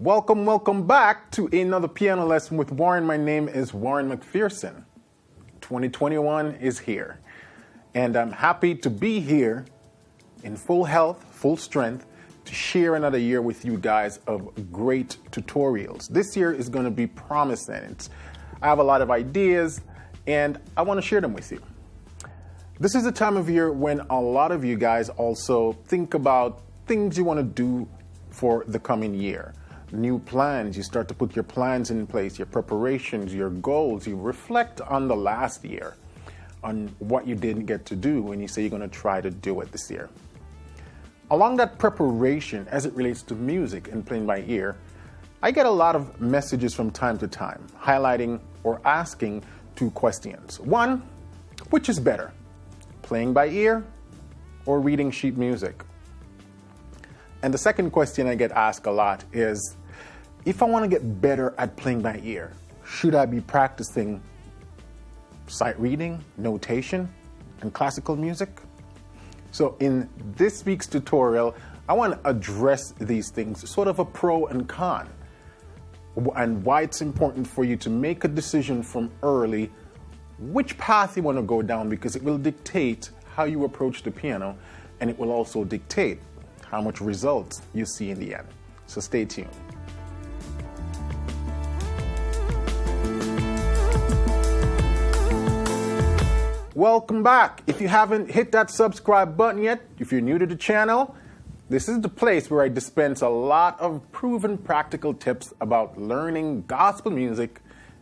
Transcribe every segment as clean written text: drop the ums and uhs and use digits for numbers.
Welcome back to another piano lesson with Warren. My name is Warren McPherson. 2021 is here, and I'm happy to be here in full health, full strength, to share another year with you guys of great tutorials. This year is going to be promising. I have a lot of ideas, and I want to share them with you. This is the time of year when a lot of you guys also think about things you want to do for the coming year. New plans, you start to put your plans in place, your preparations, your goals. You reflect on the last year, on what you didn't get to do, and you say you're going to try to do it this year. Along that preparation, as it relates to music and playing by ear, I get a lot of messages from time to time, highlighting or asking two questions. One, which is better, playing by ear or reading sheet music? And the second question I get asked a lot is, if I want to get better at playing by ear, should I be practicing sight reading, notation, and classical music? So in this week's tutorial, I want to address these things, sort of a pro and con, and why it's important for you to make a decision from early which path you want to go down, because it will dictate how you approach the piano, and it will also dictate how much results you see in the end. So stay tuned. Welcome back. If you haven't hit that subscribe button yet, if you're new to the channel, this is the place where I dispense a lot of proven practical tips about learning gospel music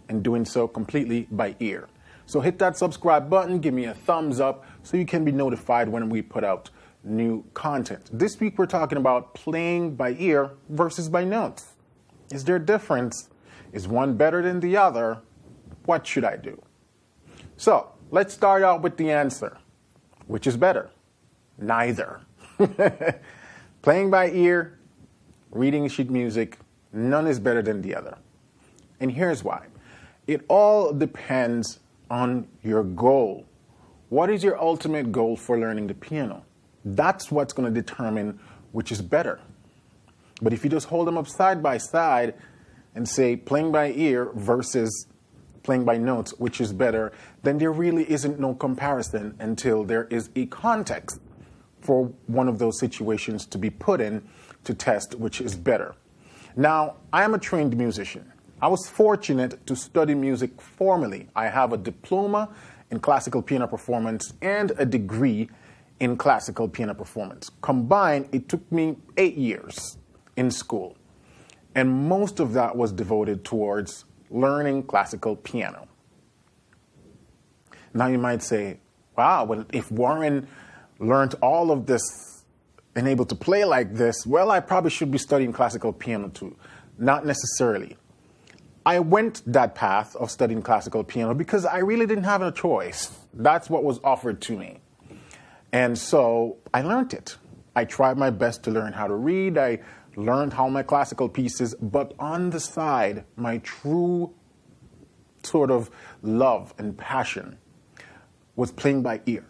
and doing so completely by ear. So hit that subscribe button, give me a thumbs up so you can be notified when we put out new content. This week we're talking about playing by ear versus by notes. Is there a difference? Is one better than the other? What should I do? So let's start out with the answer. Which is better? Neither. Playing by ear, reading sheet music, none is better than the other. And here's why. It all depends on your goal. What is your ultimate goal for learning the piano? That's what's going to determine which is better. But if you just hold them up side by side and say playing by ear versus playing by notes, which is better, then there really isn't no comparison until there is a context for one of those situations to be put in to test which is better. Now, I am a trained musician. I was fortunate to study music formally. I have a diploma in classical piano performance and a degree in classical piano performance. Combined, it took me 8 years in school, and most of that was devoted towards learning classical piano. Now you might say, wow, well, if Warren learned all of this and able to play like this, well, I probably should be studying classical piano too. Not necessarily. I went that path of studying classical piano because I really didn't have a choice. That's what was offered to me. And so I learned it. I tried my best to learn how to read. I learned how my classical pieces, but on the side, my true sort of love and passion was playing by ear,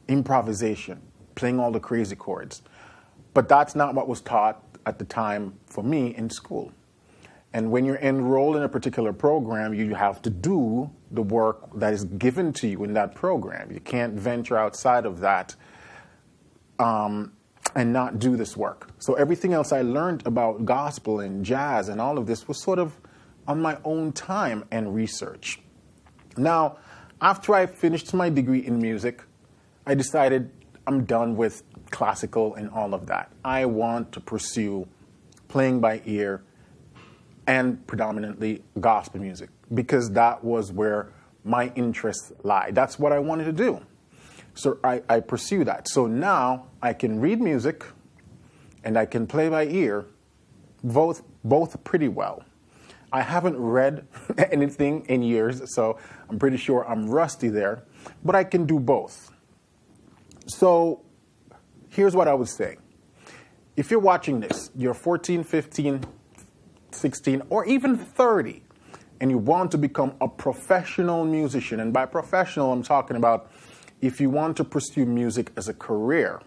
improvisation, playing all the crazy chords. But that's not what was taught at the time for me in school. And when you're enrolled in a particular program, you have to do the work that is given to you in that program. You can't venture outside of that and not do this work. So everything else I learned about gospel and jazz and all of this was sort of on my own time and research. Now, after I finished my degree in music, I decided I'm done with classical and all of that. I want to pursue playing by ear and predominantly gospel music, because that was where my interests lie. That's what I wanted to do. So I pursue that. So now I can read music and I can play by ear, both pretty well. I haven't read anything in years, so I'm pretty sure I'm rusty there, but I can do both. So here's what I would say. If you're watching this, you're 14, 15, 16, or even 30, and you want to become a professional musician, and by professional, I'm talking about if you want to pursue music as a career,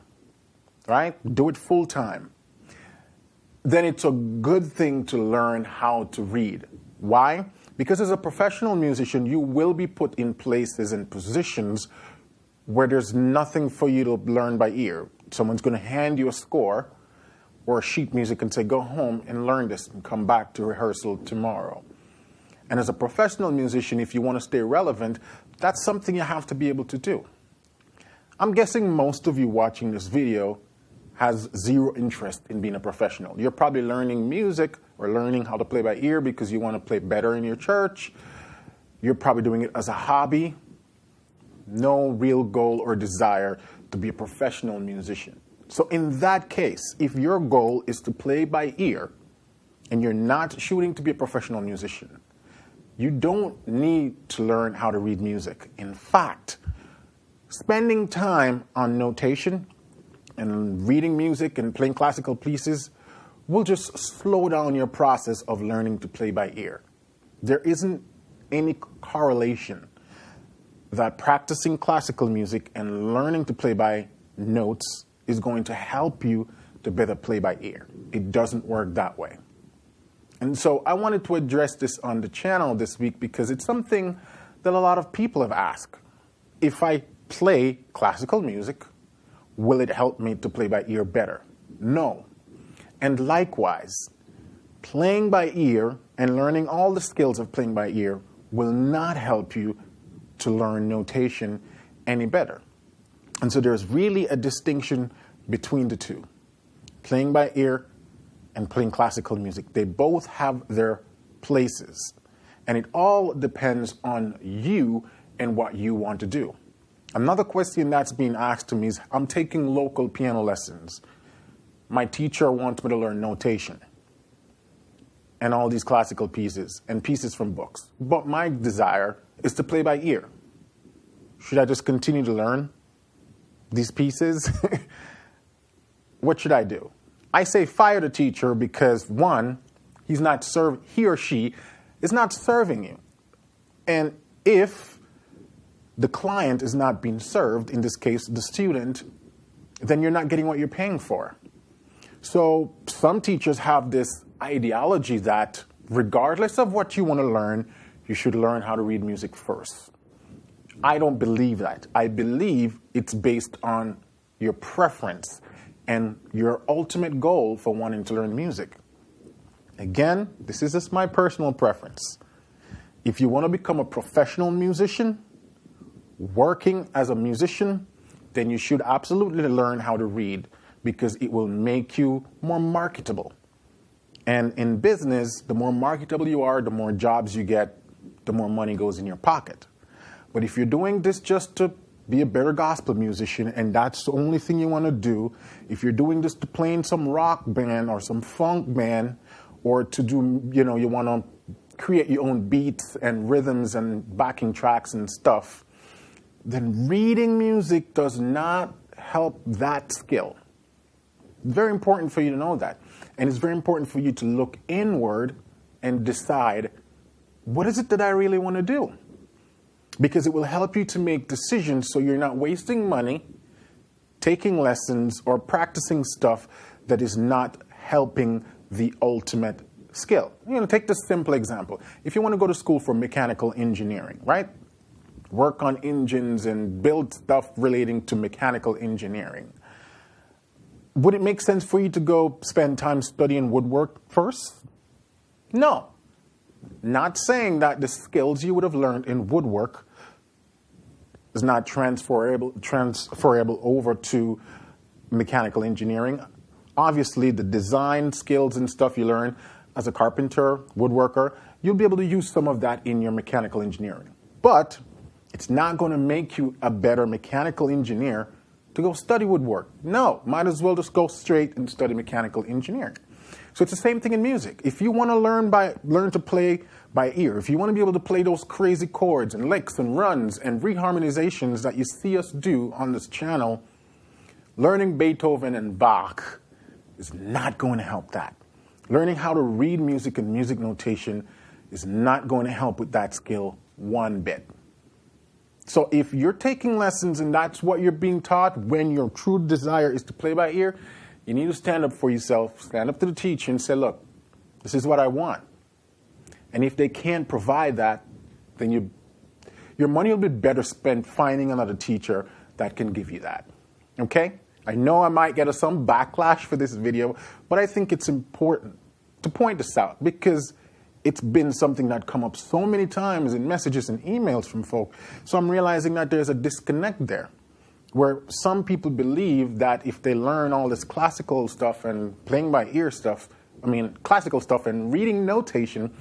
right? Do it full time. then it's a good thing to learn how to read. Why? Because as a professional musician, you will be put in places and positions where there's nothing for you to learn by ear. Someone's going to hand you a score or a sheet music and say, go home and learn this and come back to rehearsal tomorrow. And as a professional musician, if you want to stay relevant, that's something you have to be able to do. I'm guessing most of you watching this video has zero interest in being a professional. You're probably learning music or learning how to play by ear because you want to play better in your church. You're probably doing it as a hobby. No real goal or desire to be a professional musician. So in that case, if your goal is to play by ear and you're not shooting to be a professional musician, you don't need to learn how to read music. In fact, spending time on notation and reading music and playing classical pieces will just slow down your process of learning to play by ear. There isn't any correlation that practicing classical music and learning to play by notes is going to help you to better play by ear. It doesn't work that way. And so I wanted to address this on the channel this week because it's something that a lot of people have asked. If I play classical music, will it help me to play by ear better? No. And likewise, playing by ear and learning all the skills of playing by ear will not help you to learn notation any better. And so there's really a distinction between the two. Playing by ear and playing classical music. They both have their places. And it all depends on you and what you want to do. Another question that's being asked to me is, I'm taking local piano lessons. My teacher wants me to learn notation and all these classical pieces and pieces from books. But my desire is to play by ear. Should I just continue to learn these pieces? What should I do? I say fire the teacher because, one, he or she is not serving you. And if the client is not being served, in this case, the student, then you're not getting what you're paying for. So some teachers have this ideology that regardless of what you want to learn, you should learn how to read music first. I don't believe that. I believe it's based on your preference and your ultimate goal for wanting to learn music. Again, this is just my personal preference. If you want to become a professional musician, working as a musician, then you should absolutely learn how to read because it will make you more marketable. And in business, the more marketable you are, the more jobs you get, the more money goes in your pocket. But if you're doing this just to be a better gospel musician and that's the only thing you want to do, if you're doing this to play in some rock band or some funk band or to do, you want to create your own beats and rhythms and backing tracks and stuff, then reading music does not help that skill. It's very important for you to know that. And it's very important for you to look inward and decide, what is it that I really want to do? Because it will help you to make decisions so you're not wasting money, taking lessons, or practicing stuff that is not helping the ultimate skill. Take this simple example. If you want to go to school for mechanical engineering, right? Work on engines and build stuff relating to mechanical engineering. Would it make sense for you to go spend time studying woodwork first? No. Not saying that the skills you would have learned in woodwork is not transferable over to mechanical engineering. Obviously, the design skills and stuff you learn as a carpenter, woodworker, you'll be able to use some of that in your mechanical engineering. But it's not going to make you a better mechanical engineer to go study woodwork. No, might as well just go straight and study mechanical engineering. So it's the same thing in music. If you want to learn to play by ear, if you want to be able to play those crazy chords and licks and runs and reharmonizations that you see us do on this channel, learning Beethoven and Bach is not going to help that. Learning how to read music and music notation is not going to help with that skill one bit. So if you're taking lessons and that's what you're being taught when your true desire is to play by ear, You need to stand up for yourself, stand up to the teacher and say, look, this is what I want. And if they can't provide that, then your money will be better spent finding another teacher that can give you that. Okay? I know I might get some backlash for this video, but I think it's important to point this out because it's been something that come up so many times in messages and emails from folk. So I'm realizing that there's a disconnect there, where some people believe that if they learn all this classical stuff and playing by ear stuff, classical stuff and reading notation,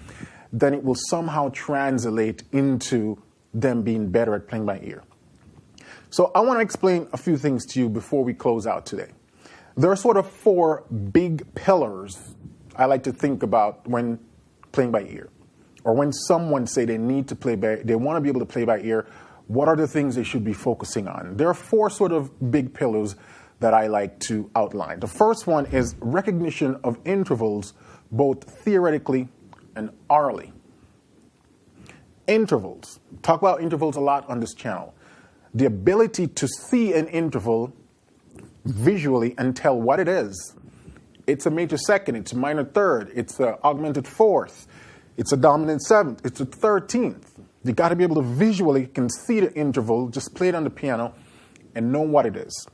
then it will somehow translate into them being better at playing by ear. So I want to explain a few things to you before we close out today. There are sort of 4 big pillars I like to think about when playing by ear, or when someone say they want to be able to play by ear. What are the things they should be focusing on? There are 4 sort of big pillars that I like to outline. The first one is recognition of intervals, both theoretically and orally. Intervals. Talk about intervals a lot on this channel. The ability to see an interval visually and tell what it is. It's a major second, it's a minor third, it's an augmented fourth, it's a dominant seventh, it's a 13th. You got to be able to visually can see the interval, just play it on the piano, and know what it is.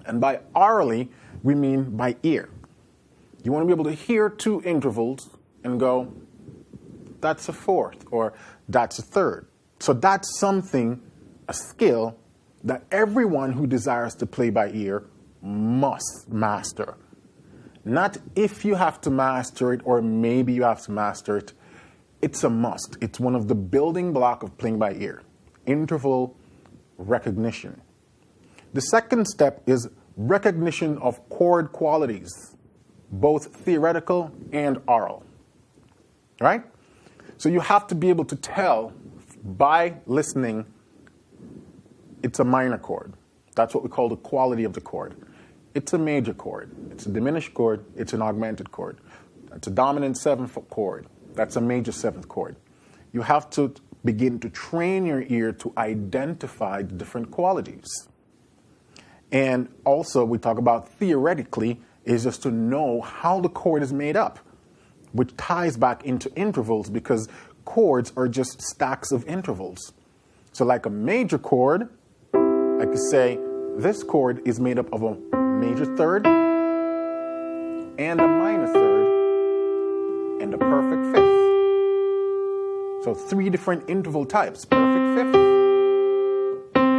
And by orally, we mean by ear. You want to be able to hear 2 intervals and go, that's a fourth, or that's a third. So that's something, a skill, that everyone who desires to play by ear must master. Not if you have to master it, or maybe you have to master it. It's a must. It's one of the building blocks of playing by ear. Interval recognition. The second step is recognition of chord qualities, both theoretical and oral. Right? So you have to be able to tell by listening it's a minor chord. That's what we call the quality of the chord. It's a major chord. It's a diminished chord. It's an augmented chord. That's a dominant 7th chord. That's a major 7th chord. You have to begin to train your ear to identify the different qualities. And also, we talk about theoretically, is just to know how the chord is made up, which ties back into intervals because chords are just stacks of intervals. So like a major chord, I could say this chord is made up of a major third and a minor third and a perfect 5th. So 3 different interval types: perfect 5th,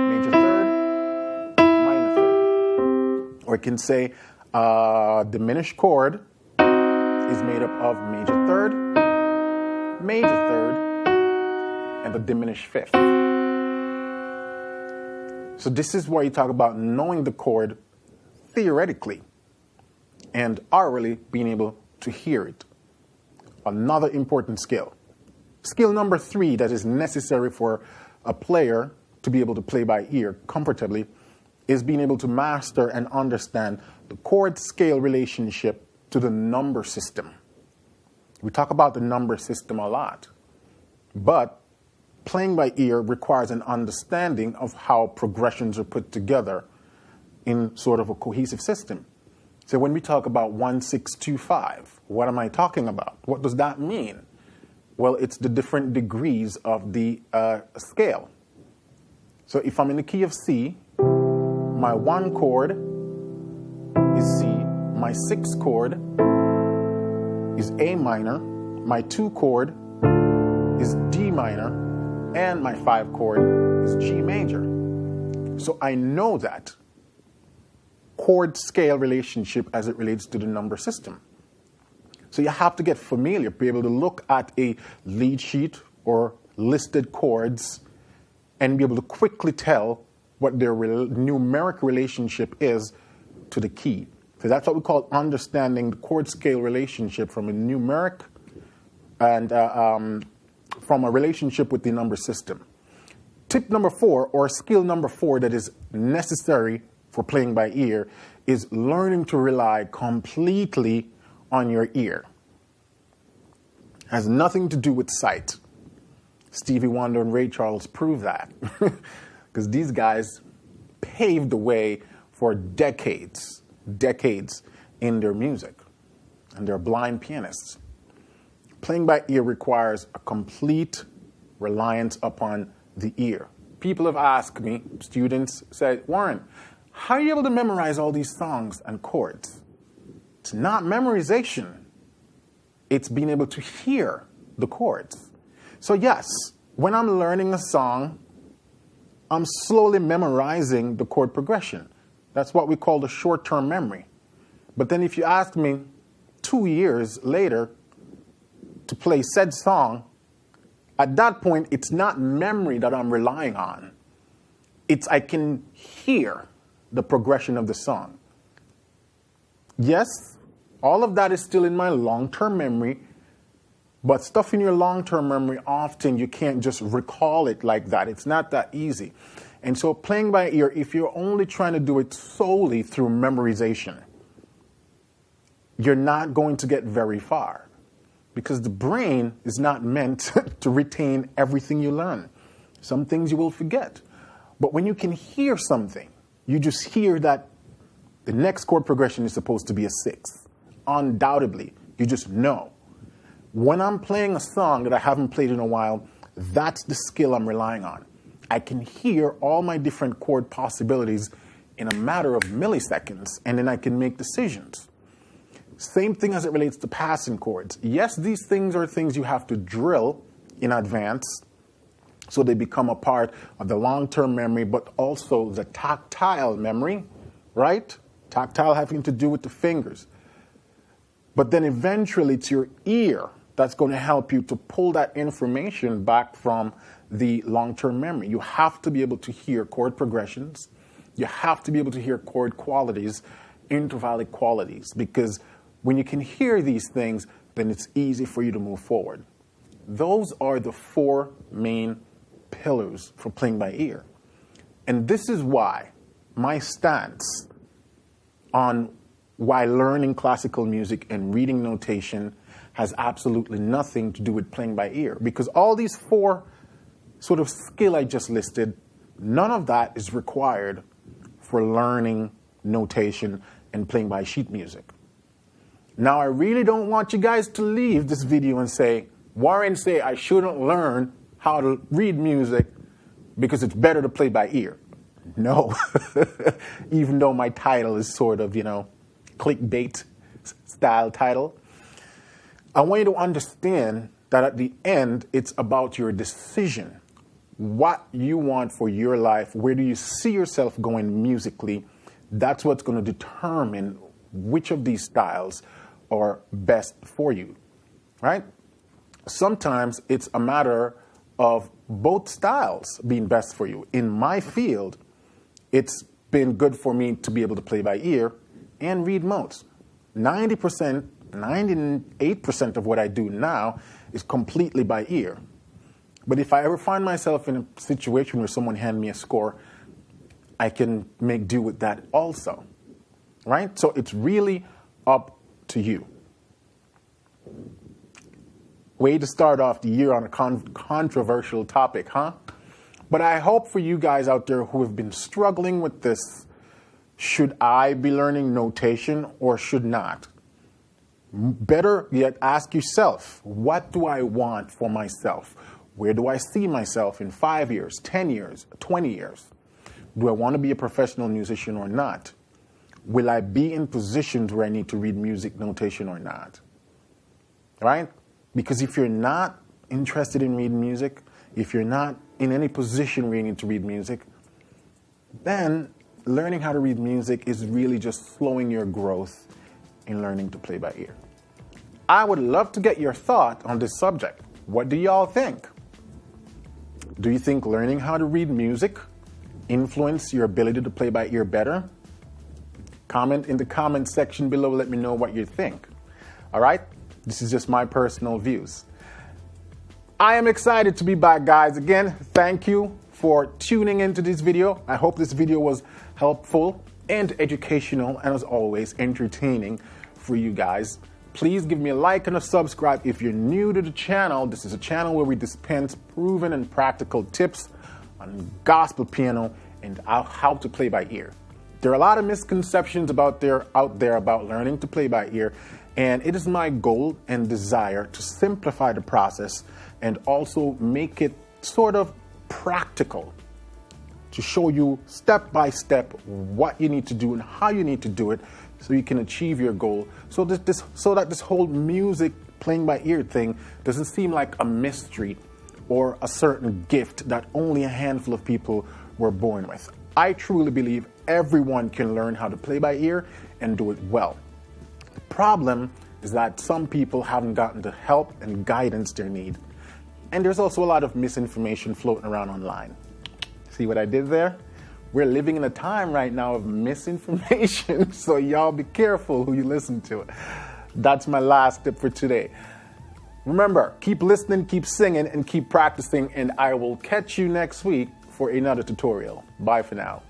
major third, minor third. Or I can say diminished chord is made up of major third, and a diminished 5th. So this is where you talk about knowing the chord theoretically and orally being able to hear it. Another important skill. Skill number 3 that is necessary for a player to be able to play by ear comfortably is being able to master and understand the chord scale relationship to the number system. We talk about the number system a lot, but playing by ear requires an understanding of how progressions are put together in sort of a cohesive system. So when we talk about 1, 6, 2, 5, what am I talking about? What does that mean? Well, it's the different degrees of the scale. So if I'm in the key of C, my 1 chord is C, my 6 chord is A minor, my 2 chord is D minor, and my 5 chord is G major. So I know that chord scale relationship as it relates to the number system. So you have to get familiar, be able to look at a lead sheet or listed chords and be able to quickly tell what their numeric relationship is to the key. So that's what we call understanding the chord scale relationship from a numeric and from a relationship with the number system. Tip number 4, or skill number 4 that is necessary for playing by ear, is learning to rely completely on your ear. Has nothing to do with sight. Stevie Wonder and Ray Charles prove that. Because these guys paved the way for decades decades in their music, and they're blind pianists. Playing by ear requires a complete reliance upon the ear. People have asked me, students said, Warren, how are you able to memorize all these songs and chords? It's not memorization. It's being able to hear the chords. So yes, when I'm learning a song, I'm slowly memorizing the chord progression. That's what we call the short-term memory. But then if you ask me 2 years later to play said song, at that point, it's not memory that I'm relying on. It's I can hear the progression of the song. Yes, all of that is still in my long-term memory, but stuff in your long-term memory, often you can't just recall it like that. It's not that easy. And so playing by ear, if you're only trying to do it solely through memorization, you're not going to get very far, because the brain is not meant to retain everything you learn. Some things you will forget. But when you can hear something, you just hear that the next chord progression is supposed to be a 6. Undoubtedly, you just know. When I'm playing a song that I haven't played in a while, that's the skill I'm relying on. I can hear all my different chord possibilities in a matter of milliseconds, and then I can make decisions. Same thing as it relates to passing chords. Yes, these things are things you have to drill in advance so they become a part of the long-term memory, but also the tactile memory, right? Tactile having to do with the fingers. But then eventually it's your ear that's going to help you to pull that information back from the long-term memory. You have to be able to hear chord progressions. You have to be able to hear chord qualities, intervallic qualities, because when you can hear these things, then it's easy for you to move forward. Those are the 4 main pillars for playing by ear. And this is why my stance on why learning classical music and reading notation has absolutely nothing to do with playing by ear. Because all these 4 sort of skill I just listed, none of that is required for learning notation and playing by sheet music. Now, I really don't want you guys to leave this video and say, Warren say I shouldn't learn how to read music because it's better to play by ear. No, even though my title is sort of, clickbait style title. I want you to understand that at the end, it's about your decision. What you want for your life, where do you see yourself going musically? That's what's going to determine which of these styles are best for you, right? Sometimes it's a matter of both styles being best for you. In my field, it's been good for me to be able to play by ear and read notes. 90%, 98% of what I do now is completely by ear. But if I ever find myself in a situation where someone hands me a score, I can make do with that also, right? So it's really up to you. Way to start off the year on a controversial topic, huh? But I hope for you guys out there who have been struggling with this, should I be learning notation or should not? Better yet, ask yourself, what do I want for myself? Where do I see myself in 5 years, 10 years, 20 years? Do I want to be a professional musician or not? Will I be in positions where I need to read music notation or not? Right? Because if you're not interested in reading music, if you're not in any position where you need to read music, then learning how to read music is really just slowing your growth in learning to play by ear. I would love to get your thought on this subject. What do y'all think? Do you think learning how to read music influence your ability to play by ear better? Comment in the comment section below. Let me know what you think. All right? This is just my personal views. I am excited to be back, guys. Again, thank you for tuning into this video. I hope this video was helpful and educational, and as always, entertaining for you guys. Please give me a like and a subscribe if you're new to the channel. This is a channel where we dispense proven and practical tips on gospel piano and how to play by ear. There are a lot of misconceptions out there about learning to play by ear, and it is my goal and desire to simplify the process and also make it sort of practical, to show you step by step what you need to do and how you need to do it so you can achieve your goal, so that this whole music playing by ear thing doesn't seem like a mystery or a certain gift that only a handful of people were born with. I truly believe everyone can learn how to play by ear and do it well. The problem is that some people haven't gotten the help and guidance they need. And there's also a lot of misinformation floating around online. See what I did there? We're living in a time right now of misinformation, so y'all be careful who you listen to. That's my last tip for today. Remember, keep listening, keep singing, and keep practicing, and I will catch you next week for another tutorial. Bye for now.